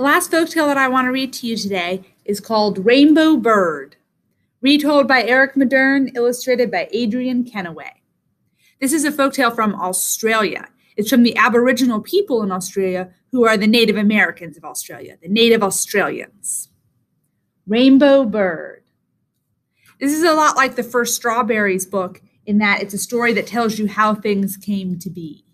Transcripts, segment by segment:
The last folktale that I want to read to you today is called Rainbow Bird, retold by Eric Maddern, illustrated by Adrian Kenaway. This is a folktale from Australia. It's from the Aboriginal people in Australia who are the Native Americans of Australia, the Native Australians. Rainbow Bird. This is a lot like the first Strawberries book in that it's a story that tells you how things came to be.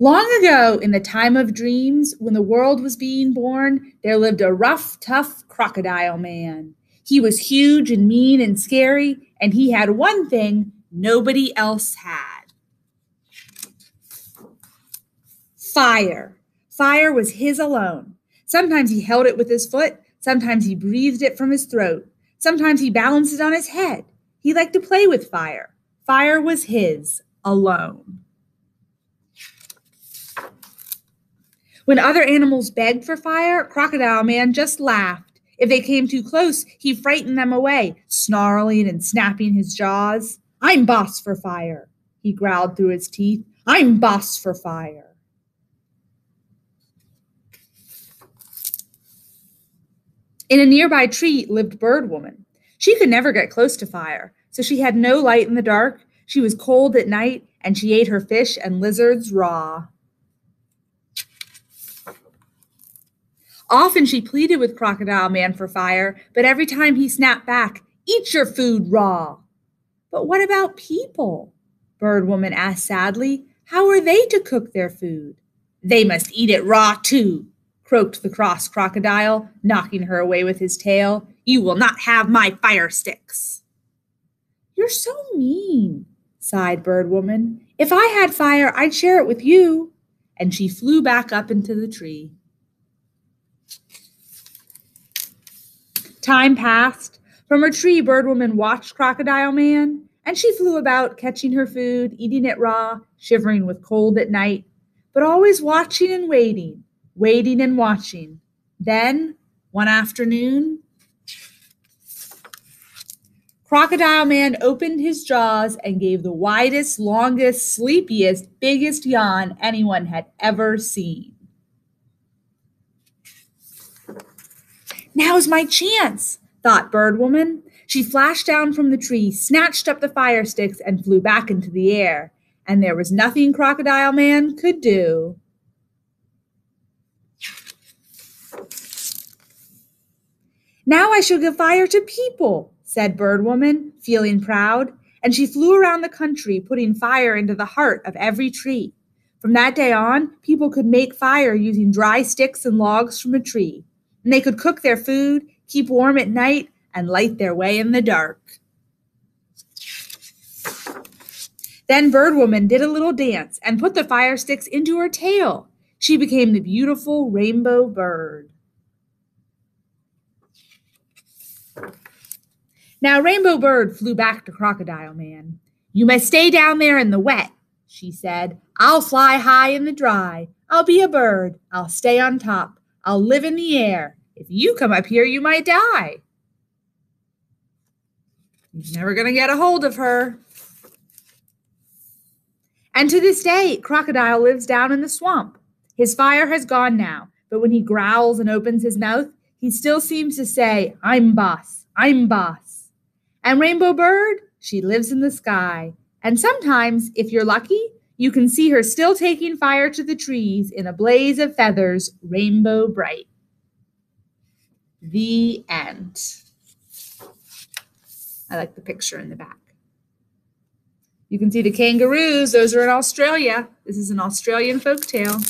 Long ago, in the time of dreams, when the world was being born, there lived a rough, tough crocodile man. He was huge and mean and scary, and he had one thing nobody else had. Fire. Fire was his alone. Sometimes he held it with his foot. Sometimes he breathed it from his throat. Sometimes he balanced it on his head. He liked to play with fire. Fire was his alone. When other animals begged for fire, Crocodile Man just laughed. If they came too close, he frightened them away, snarling and snapping his jaws. "I'm boss for fire," he growled through his teeth. "I'm boss for fire." In a nearby tree lived Bird Woman. She could never get close to fire, so she had no light in the dark. She was cold at night, and she ate her fish and lizards raw. Often she pleaded with Crocodile Man for fire, but every time he snapped back, "Eat your food raw." "But what about people?" Bird Woman asked sadly. "How are they to cook their food?" "They must eat it raw too," croaked the cross crocodile, knocking her away with his tail. "You will not have my fire sticks." "You're so mean," sighed Bird Woman. "If I had fire, I'd share it with you." And she flew back up into the tree. Time passed. From her tree, Bird Woman watched Crocodile Man, and she flew about, catching her food, eating it raw, shivering with cold at night, but always watching and waiting and watching. Then, one afternoon, Crocodile Man opened his jaws and gave the widest, longest, sleepiest, biggest yawn anyone had ever seen. "Now's my chance," thought Bird Woman. She flashed down from the tree, snatched up the fire sticks, and flew back into the air. And there was nothing Crocodile Man could do. "Now I shall give fire to people," said Bird Woman, feeling proud. And she flew around the country, putting fire into the heart of every tree. From that day on, people could make fire using dry sticks and logs from a tree. And they could cook their food, keep warm at night, and light their way in the dark. Then Bird Woman did a little dance and put the fire sticks into her tail. She became the beautiful Rainbow Bird. Now Rainbow Bird flew back to Crocodile Man. "You must stay down there in the wet," she said. "I'll fly high in the dry. I'll be a bird. I'll stay on top. I'll live in the air. If you come up here, you might die." He's never going to get a hold of her. And to this day, Crocodile lives down in the swamp. His fire has gone now, but when he growls and opens his mouth, he still seems to say, "I'm boss, I'm boss." And Rainbow Bird, she lives in the sky. And sometimes, if you're lucky, you can see her still taking fire to the trees in a blaze of feathers, rainbow bright. The end. I like the picture in the back. You can see the kangaroos. Those are in Australia. This is an Australian folktale.